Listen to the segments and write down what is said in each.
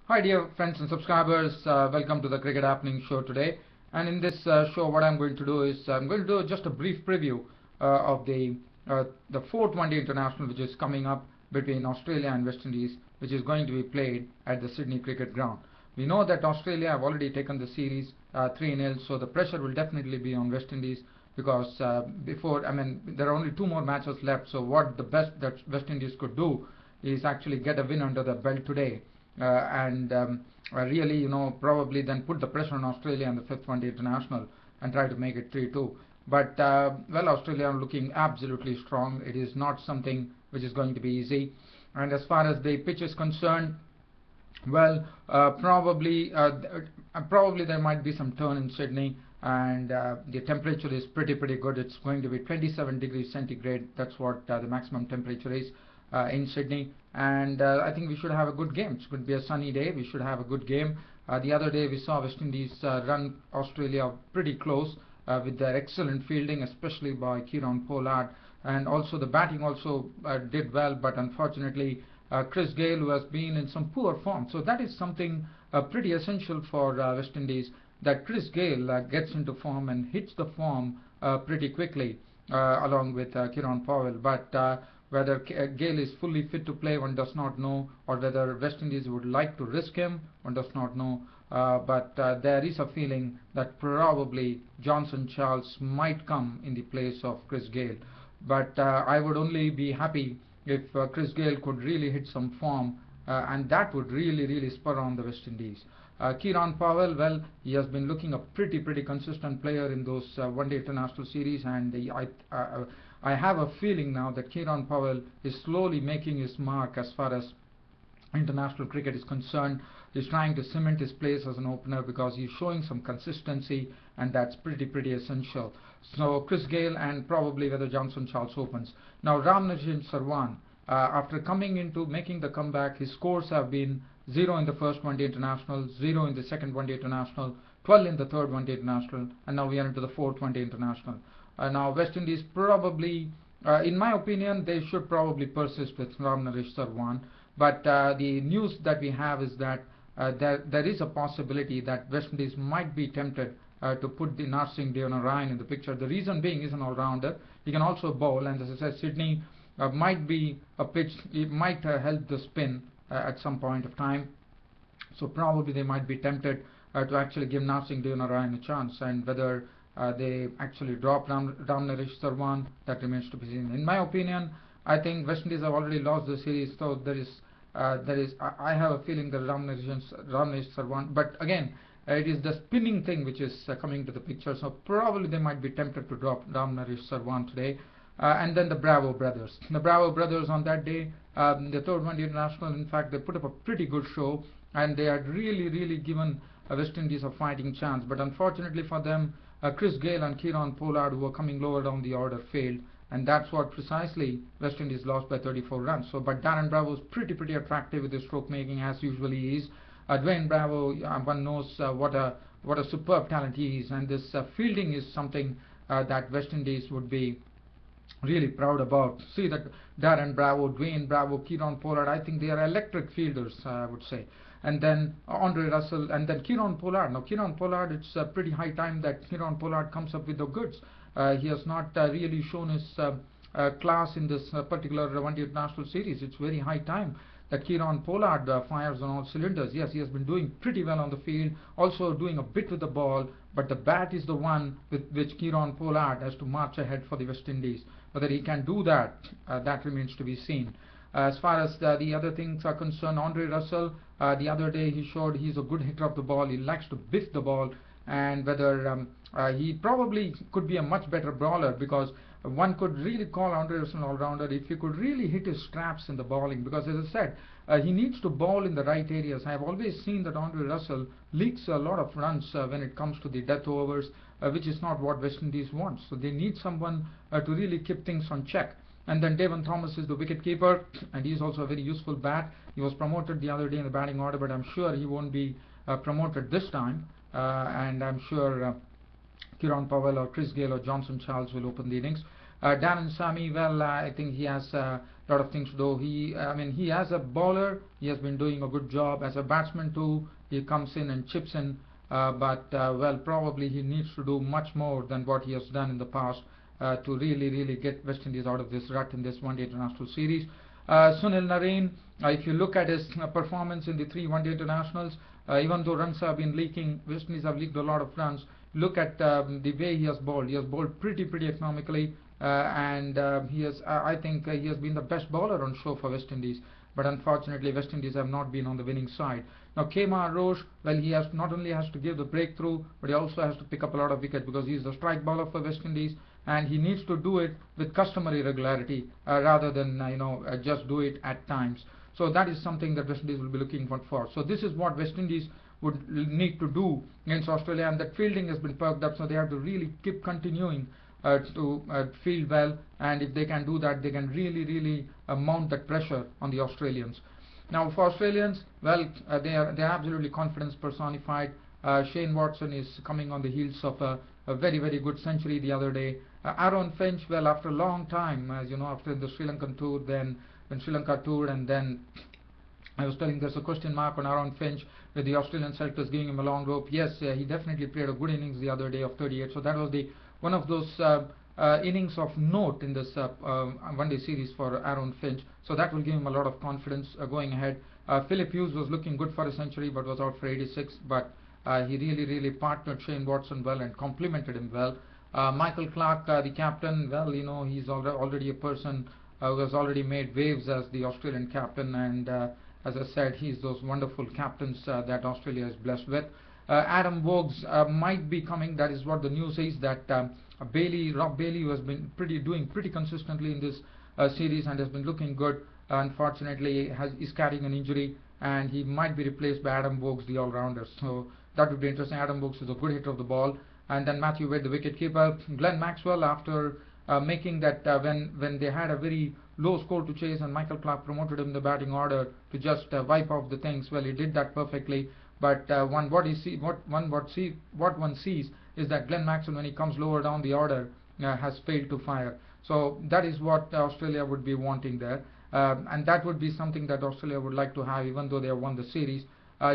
Hi dear friends and subscribers, welcome to the Cricket Happening show today. And in this show what I'm going to do is I'm going to do just a brief preview of the fourth one day international which is coming up between Australia and West Indies, which is going to be played at the Sydney Cricket Ground. We know that Australia have already taken the series 3-0, so the pressure will definitely be on West Indies because there are only two more matches left, so what the best that West Indies could do is actually get a win under the belt today and really, probably then put the pressure on Australia in the fifth one day international and try to make it 3-2. But well, Australia are looking absolutely strong. It is not something which is going to be easy. And as far as the pitch is concerned, well, probably there might be some turn in Sydney, and the temperature is pretty good. It's going to be 27 degrees centigrade. That's what the maximum temperature is in Sydney, and I think we should have a good game. It's going to be a sunny day. We should have a good game. The other day we saw West Indies run Australia pretty close with their excellent fielding, especially by Kieron Pollard, and also the batting also did well, but unfortunately Chris Gayle, who has been in some poor form. So that is something pretty essential for West Indies, that Chris Gayle gets into form and hits the form pretty quickly along with Kieron Powell. But whether Gayle is fully fit to play, one does not know, or whether West Indies would like to risk him, one does not know. But there is a feeling that probably Johnson Charles might come in the place of Chris Gayle. But I would only be happy if Chris Gayle could really hit some form, and that would really spur on the West Indies. Kieron Powell, well, he has been looking a pretty consistent player in those one-day international series, and I have a feeling now that Kieron Powell is slowly making his mark as far as international cricket is concerned. He's trying to cement his place as an opener because he's showing some consistency, and that's pretty essential. So Chris Gayle and probably whether Johnson Charles opens. Now Ramnarine Sarwan, after coming into making the comeback, his scores have been 0 in the first one day international, 0 in the second one day international, 12 in the third one day international, and now we are into the fourth one day international. Now West Indies probably, in my opinion, they should probably persist with Ramnarine Sarwan. But the news that we have is that there is a possibility that West Indies might be tempted to put the Narcing Deonarine in the picture. The reason being, is an all-rounder. He can also bowl, and as I said, Sydney might be a pitch. It might help the spin at some point of time. So probably they might be tempted to actually give Narcing Deonarine a chance, and whether they actually drop Ramnarine Sarwan, that remains to be seen. In my opinion, I think West Indies have already lost the series, so I have a feeling that Ramnarine Sarwan, but again, it is the spinning thing which is coming to the picture, so probably they might be tempted to drop Ramnarine Sarwan today. And then the Bravo brothers. The Bravo brothers on that day, the third one day international, in fact, they put up a pretty good show, and they had really given West Indies a fighting chance. But unfortunately for them, Chris Gayle and Kieron Pollard, who were coming lower down the order, failed, and that's what precisely West Indies lost by 34 runs. So, but Darren Bravo is pretty attractive with his stroke making, as usually he is. Dwayne Bravo, one knows what a superb talent he is, and this fielding is something that West Indies would be really proud about. See that Darren Bravo, Dwayne Bravo, Kieron Pollard, I think they are electric fielders, I would say. And then Andre Russell, and then Kieron Pollard. Now Kieron Pollard, it's pretty high time that Kieron Pollard comes up with the goods. He has not really shown his class in this particular one-day international series. It's very high time that Kieron Pollard fires on all cylinders. Yes, he has been doing pretty well on the field, also doing a bit with the ball, but the bat is the one with which Kieron Pollard has to march ahead for the West Indies. Whether he can do that, that remains to be seen. As far as the other things are concerned, Andre Russell, the other day he showed he's a good hitter of the ball. He likes to biff the ball, and whether he probably could be a much better bowler, because one could really call Andre Russell an all-rounder if he could really hit his straps in the bowling, because as I said, he needs to bowl in the right areas. I have always seen that Andre Russell leaks a lot of runs when it comes to the death overs, which is not what West Indies wants. So they need someone to really keep things on check. And then Devon Thomas is the wicket keeper, and he is also a very useful bat. He was promoted the other day in the batting order, but I'm sure he won't be promoted this time, and I'm sure Kieron Powell or Chris Gayle or Johnson Charles will open the innings. Darren Sammy, well, I think he has a lot of things to do. He as a bowler, he has been doing a good job. As a batsman too, he comes in and chips in, well, probably he needs to do much more than what he has done in the past to really get West Indies out of this rut in this one-day international series. Sunil Narine, if you look at his performance in the 3 one-day internationals, even though runs have been leaking, West Indies have leaked a lot of runs. Look at the way he has bowled. He has bowled pretty economically, and I think he has been the best bowler on show for West Indies. But unfortunately, West Indies have not been on the winning side. Now, Kemar Roach, well, he has not only has to give the breakthrough, but he also has to pick up a lot of wickets because he is the strike bowler for West Indies, and he needs to do it with customary regularity rather than just do it at times. So that is something that West Indies will be looking for. So this is what West Indies would need to do against Australia, and that fielding has been perked up, so they have to really keep continuing to field well, and if they can do that, they can really mount that pressure on the Australians. Now for Australians, well, they're absolutely confidence personified. Shane Watson is coming on the heels of a very good century the other day. Aaron Finch, well, after a long time, as you know, after the Sri Lankan tour, then when Sri Lanka toured, and then I was telling there's a question mark on Aaron Finch with the Australian selectors giving him a long rope. Yes, he definitely played a good innings the other day of 38. So that was one of those innings of note in this one-day series for Aaron Finch. So that will give him a lot of confidence going ahead. Philip Hughes was looking good for a century but was out for 86. But he really partnered Shane Watson well and complemented him well. Michael Clarke, the captain, well, he's already a person who has already made waves as the Australian captain, and as I said, he's those wonderful captains that Australia is blessed with. Adam Vokes might be coming. That is what the news is, that Rob Bailey, who has been doing pretty consistently in this series and has been looking good, unfortunately is carrying an injury, and he might be replaced by Adam Vokes, the all-rounder. So that would be interesting. Adam Vokes is a good hitter of the ball. And then Matthew Wade, the wicket-keeper. Glenn Maxwell, after making that when they had a very low score to chase and Michael Clarke promoted him in the batting order to just wipe off the things, well, he did that perfectly. But what one sees is that Glenn Maxwell, when he comes lower down the order, has failed to fire. So that is what Australia would be wanting there, and that would be something that Australia would like to have, even though they have won the series.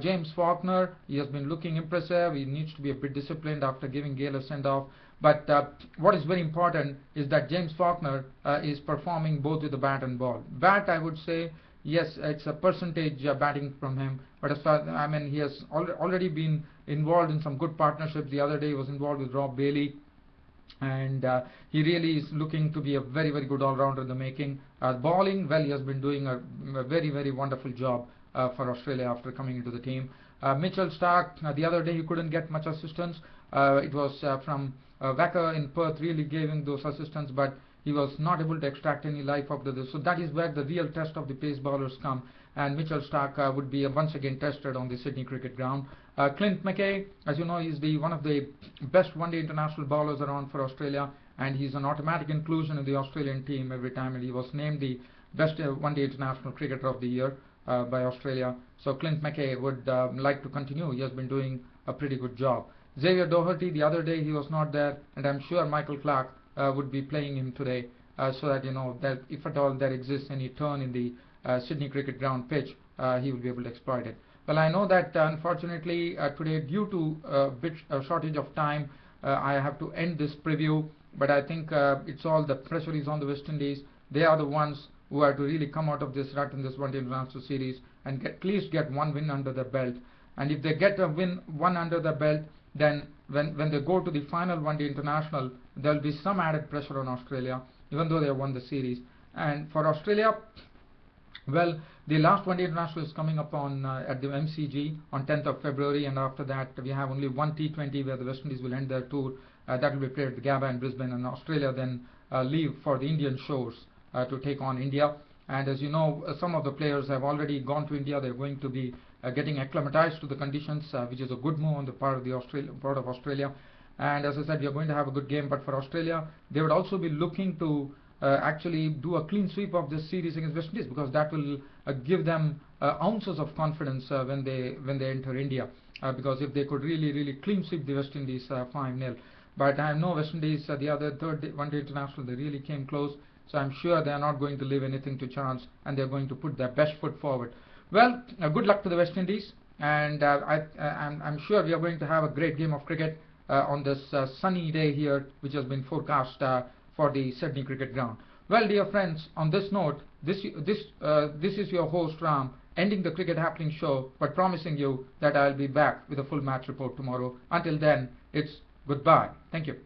James Faulkner, he has been looking impressive. He needs to be a bit disciplined after giving Gale a send-off. But what is very important is that James Faulkner is performing both with the bat and ball. Bat, I would say, yes, it's a percentage batting from him. But as far, he has already been involved in some good partnerships. The other day he was involved with Rob Bailey, and he really is looking to be a very good all-rounder in the making. Bowling, well, he has been doing a very wonderful job for Australia after coming into the team. Mitchell Starc, the other day he couldn't get much assistance. It was from Wacker in Perth really gave him those assistance, but he was not able to extract any life out of this. So that is where the real test of the pace bowlers come, and Mitchell Starc would be once again tested on the Sydney cricket ground. Clint McKay, as you know, is one of the best one-day international bowlers around for Australia, and he's an automatic inclusion in the Australian team every time, and he was named the best one-day international cricketer of the year by Australia. So Clint McKay would like to continue. He has been doing a pretty good job. Xavier Doherty, the other day he was not there, and I'm sure Michael Clarke would be playing him today, so that that if at all there exists any turn in the Sydney cricket ground pitch, he will be able to exploit it. Well, I know that unfortunately today, due to a shortage of time, I have to end this preview, but I think it's all the pressure is on the West Indies. They are the ones who are to really come out of this rut in this one-day international series and at least get one win under their belt. And if they get a one under their belt, then when they go to the final one-day international, there will be some added pressure on Australia, even though they have won the series. And for Australia, well, the last one-day international is coming up on at the MCG on 10th of February, and after that we have only one T20 where the West Indies will end their tour. That will be played at the Gabba in Brisbane, and Australia then leave for the Indian shores to take on India. And as you know, some of the players have already gone to India. They're going to be getting acclimatized to the conditions, which is a good move on the part of Australia. And as I said, we are going to have a good game. But for Australia, they would also be looking to actually do a clean sweep of this series against West Indies, because that will give them ounces of confidence when they enter India. Because if they could really clean sweep the West Indies 5-0. but I know West Indies, the other third one-day international, they really came close. So I'm sure they are not going to leave anything to chance, and they're going to put their best foot forward. Well, good luck to the West Indies, and I'm sure we are going to have a great game of cricket on this sunny day here, which has been forecast for the Sydney Cricket Ground. Well, dear friends, on this note, this is your host Ram, ending the Cricket Happening show, but promising you that I'll be back with a full match report tomorrow. Until then, it's goodbye. Thank you.